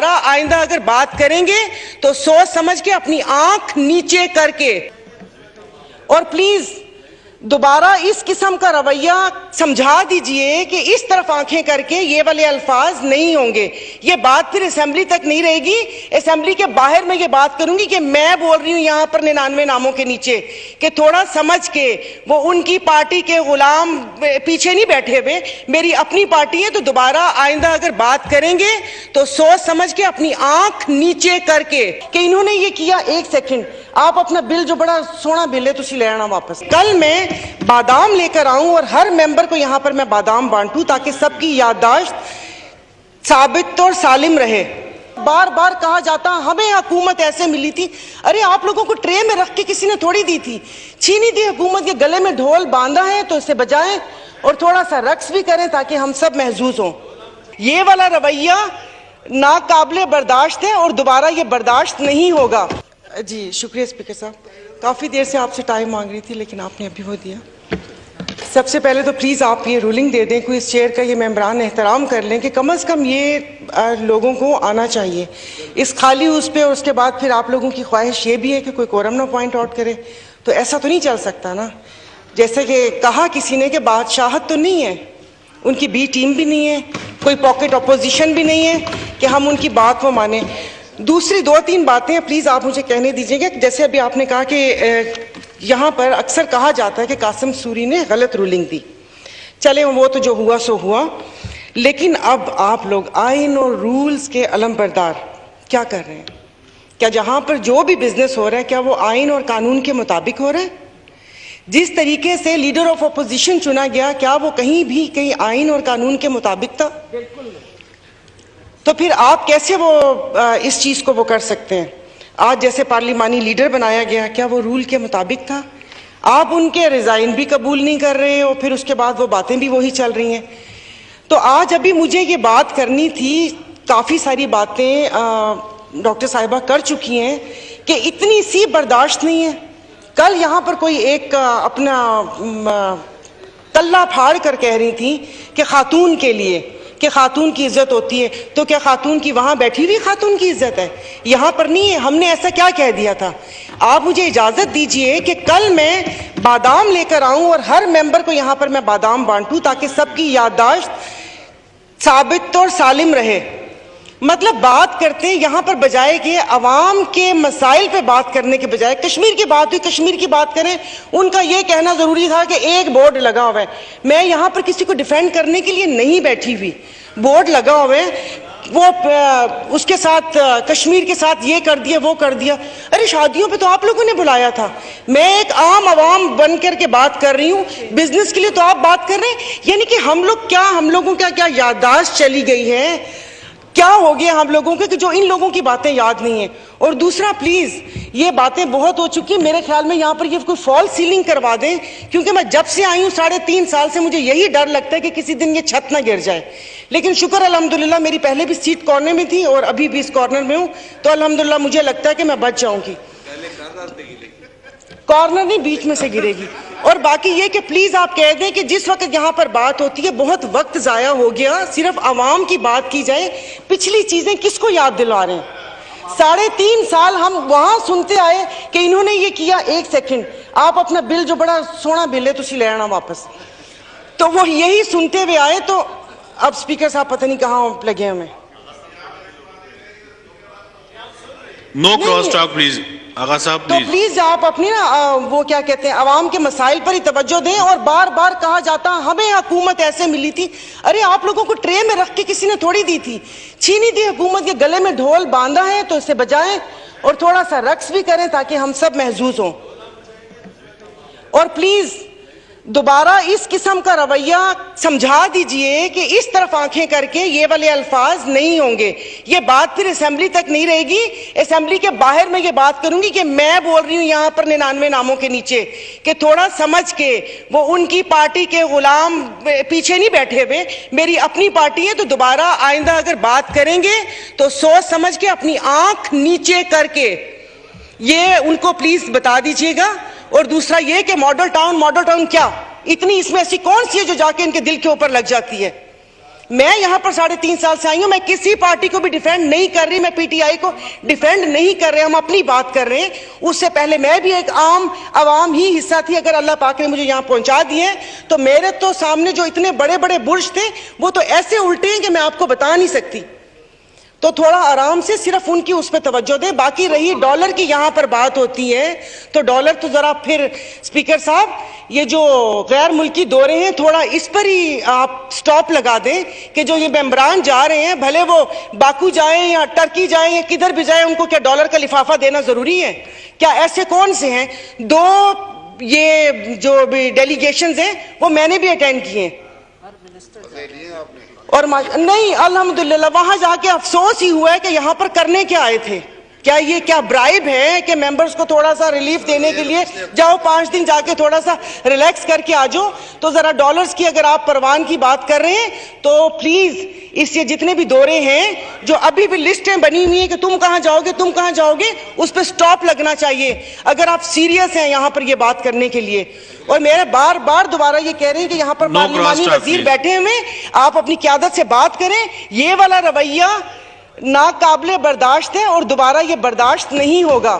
आइंदा अगर बात करेंगे तो सोच समझ के अपनी आंख नीचे करके, और प्लीज दोबारा इस किस्म का रवैया समझा दीजिए कि इस तरफ आंखें करके ये वाले अल्फाज नहीं होंगे। ये बात फिर असेंबली तक नहीं रहेगी, असेंबली के बाहर मैं ये बात करूंगी कि मैं बोल रही हूं यहां पर 99 नामों के नीचे कि थोड़ा समझ के, वो उनकी पार्टी के गुलाम पीछे नहीं बैठे हुए, मेरी अपनी पार्टी है। तो दोबारा आइंदा अगर बात करेंगे तो सोच समझ के अपनी आंख नीचे करके, कि इन्होंने ये किया। एक सेकंड, आप अपना बिल जो बड़ा सोना बिल है तुसी ले आना वापस। कल मैं बादाम लेकर आऊं और हर मेंबर को यहां पर मैं बादाम बांटूं ताकि सबकी याददाश्त साबित और सालिम रहे। बार बार कहा जाता हमें हुकूमत ऐसे मिली थी। अरे आप लोगों को ट्रे में रख के किसी ने थोड़ी दी थी, छीनी थी हुकूमत के गले में ढोल बांधा है तो इसे बजाएं और थोड़ा सा रक्स भी करें ताकि हम सब महजूज हों। ये वाला रवैया नाकाबिले बर्दाश्त है और दोबारा ये बर्दाश्त नहीं होगा। जी शुक्रिया स्पीकर साहब, काफ़ी देर से आपसे टाइम मांग रही थी लेकिन आपने अभी वो दिया। सबसे पहले तो प्लीज़ आप ये रूलिंग दे दें, कोई इस चेयर का ये मेंबरान एहतराम कर लें कि कम से कम ये लोगों को आना चाहिए इस खाली उस पे, और उसके बाद फिर आप लोगों की ख्वाहिश ये भी है कि कोई कोरम ना पॉइंट आउट करे। तो ऐसा तो नहीं चल सकता ना, जैसे कि कहा किसी ने कि बादशाहत तो नहीं है, उनकी बी टीम भी नहीं है, कोई पॉकेट अपोजिशन भी नहीं है कि हम उनकी बात को माने। दूसरी 2-3 बातें प्लीज़ आप मुझे कहने दीजिएगा। जैसे अभी आपने कहा कि यहाँ पर अक्सर कहा जाता है कि कासिम सूरी ने गलत रूलिंग दी, चले वो तो जो हुआ सो हुआ, लेकिन अब आप लोग आइन और रूल्स के अलमबरदार क्या कर रहे हैं? क्या जहाँ पर जो भी बिजनेस हो रहा है क्या वो आइन और कानून के मुताबिक हो रहा है? जिस तरीके से लीडर ऑफ अपोजिशन चुना गया क्या वो कहीं आइन और कानून के मुताबिक था? बिल्कुल। तो फिर आप कैसे वो इस चीज़ को वो कर सकते हैं? आज जैसे पार्लिमानी लीडर बनाया गया, क्या वो रूल के मुताबिक था? आप उनके रिज़ाइन भी कबूल नहीं कर रहे और फिर उसके बाद वो बातें भी वही चल रही हैं। तो आज अभी मुझे ये बात करनी थी, काफ़ी सारी बातें डॉक्टर साहिबा कर चुकी हैं कि इतनी सी बर्दाश्त नहीं है। कल यहाँ पर कोई एक अपना तल्ला फाड़ कर कह रही थी कि खातून के लिए कि खातून की इज्जत होती है, तो क्या खातून की वहां बैठी हुई खातून की इज्जत है? यहाँ पर नहीं है। हमने ऐसा क्या कह दिया था? आप मुझे इजाजत दीजिए कि कल मैं बादाम लेकर आऊं और हर मेंबर को यहाँ पर मैं बादाम बांटूं ताकि सबकी याददाश्त साबित और सालिम रहे। मतलब बात करते यहाँ पर बजाय कि अवाम के मसाइल पे बात करने के बजाय कश्मीर की बात हुई, कश्मीर की बात करें। उनका ये कहना जरूरी था कि एक बोर्ड लगा हुआ है। मैं यहाँ पर किसी को डिफेंड करने के लिए नहीं बैठी हुई, बोर्ड लगा हुआ है, वो उसके साथ कश्मीर के साथ ये कर दिया वो कर दिया। अरे शादियों पे तो आप लोगों ने बुलाया था, मैं एक आम आवाम बन करके बात कर रही हूँ, बिजनेस के लिए तो आप बात कर रहे हैं। यानी कि हम लोगों का क्या याददाश्त चली गई है? क्या हो गया हम लोगों के कि जो इन लोगों की बातें याद नहीं है? और दूसरा प्लीज, ये बातें बहुत हो चुकी है, मेरे ख्याल में यहाँ पर ये कोई फॉल सीलिंग करवा दें, क्योंकि मैं जब से आई हूँ 3.5 साल से मुझे यही डर लगता है कि किसी दिन ये छत ना गिर जाए। लेकिन शुक्र अल्हम्दुलिल्लाह मेरी पहले भी सीट कॉर्नर में थी और अभी भी इस कॉर्नर में हूँ, तो अल्हम्दुलिल्लाह मुझे लगता है कि मैं बच जाऊंगी। कॉर्नर नहीं, बीच में से गिरेगी। और बाकी ये कि प्लीज आप कह दें कि जिस वक्त यहाँ पर बात होती है बहुत वक्त जाया हो गया, सिर्फ आवाम की बात की जाए। पिछली चीजें किसको याद दिला रहे हैं? 3.5 साल हम वहां सुनते आए कि इन्होंने ये किया। एक सेकंड, आप अपना बिल जो बड़ा सोना बिल है तुसी ले आना वापस। तो वो यही सुनते हुए आए। तो अब स्पीकर साहब पता नहीं कहाँ लगे हमें। नो क्रॉस टॉक प्लीज आगा साहब। तो प्लीज आप अपनी वो क्या कहते हैं अवाम के मसाइल पर ही तवज्जो दें। और बार बार कहा जाता हमें हुकूमत ऐसे मिली थी। अरे आप लोगों को ट्रे में रख के किसी ने थोड़ी दी थी, छीनी थी हुकूमत के गले में ढोल बांधा है तो इसे बजाएं और थोड़ा सा रक्स भी करें ताकि हम सब महजूज हों। और प्लीज दोबारा इस किस्म का रवैया समझा दीजिए कि इस तरफ आंखें करके ये वाले अल्फाज नहीं होंगे। ये बात फिर असेंबली तक नहीं रहेगी, असेंबली के बाहर मैं ये बात करूंगी कि मैं बोल रही हूं यहां पर 99 नामों के नीचे कि थोड़ा समझ के, वो उनकी पार्टी के गुलाम पीछे नहीं बैठे हुए, मेरी अपनी पार्टी है। तो दोबारा आइंदा अगर बात करेंगे तो सोच समझ के अपनी आंख नीचे करके ये उनको प्लीज बता दीजिएगा। और दूसरा ये कि मॉडल टाउन क्या, इतनी इसमें ऐसी कौन सी है जो जाके इनके दिल के ऊपर लग जाती है? मैं यहां पर 3.5 साल से आई हूं, मैं किसी पार्टी को भी डिफेंड नहीं कर रही, मैं पीटीआई को डिफेंड नहीं कर रहे, हम अपनी बात कर रहे हैं। उससे पहले मैं भी एक आम आवाम ही हिस्सा थी। अगर अल्लाह पाक ने मुझे यहां पहुंचा दिए तो मेरे तो सामने जो इतने बड़े बड़े बुर्ज थे वो तो ऐसे उल्टे हैं कि मैं आपको बता नहीं सकती। तो थोड़ा आराम से सिर्फ उनकी उस पर तवज्जो दे। बाकी रही डॉलर की यहां पर बात होती है तो डॉलर तो जरा फिर स्पीकर साहब ये जो गैर मुल्की दौरे हैं थोड़ा इस पर ही आप स्टॉप लगा दें कि जो ये मेंबरान जा रहे हैं भले वो बाकू जाएं या टर्की जाएं या किधर भी जाएं, उनको क्या डॉलर का लिफाफा देना जरूरी है? क्या ऐसे कौन से हैं? 2 ये जो भी डेलीगेशंस हैं वो मैंने भी अटेंड किए हैं और नहीं अल्हम्दुलिल्लाह वहां जाके अफसोस ही हुआ है कि यहां पर करने क्या आए थे। क्या ब्राइब है कि मेंबर्स को थोड़ा सा रिलीफ देने के लिए जाओ 5 दिन जाके थोड़ा सा रिलैक्स करके आ जाओ? तो जरा डॉलर्स की अगर आप परवान की बात कर रहे हैं तो प्लीज इस ये जितने भी दौरे हैं जो अभी भी लिस्टें बनी हुई हैं कि तुम कहां जाओगे उस पर स्टॉप लगना चाहिए अगर आप सीरियस हैं यहां पर ये बात करने के लिए। और मेरे बार बार दोबारा ये कह रहे हैं कि यहां पर पार्लिमानी वजीर बैठे हुए, आप अपनी क़यादत से बात करें। ये वाला रवैया नाकाबिले बर्दाश्त है और दोबारा ये बर्दाश्त नहीं होगा।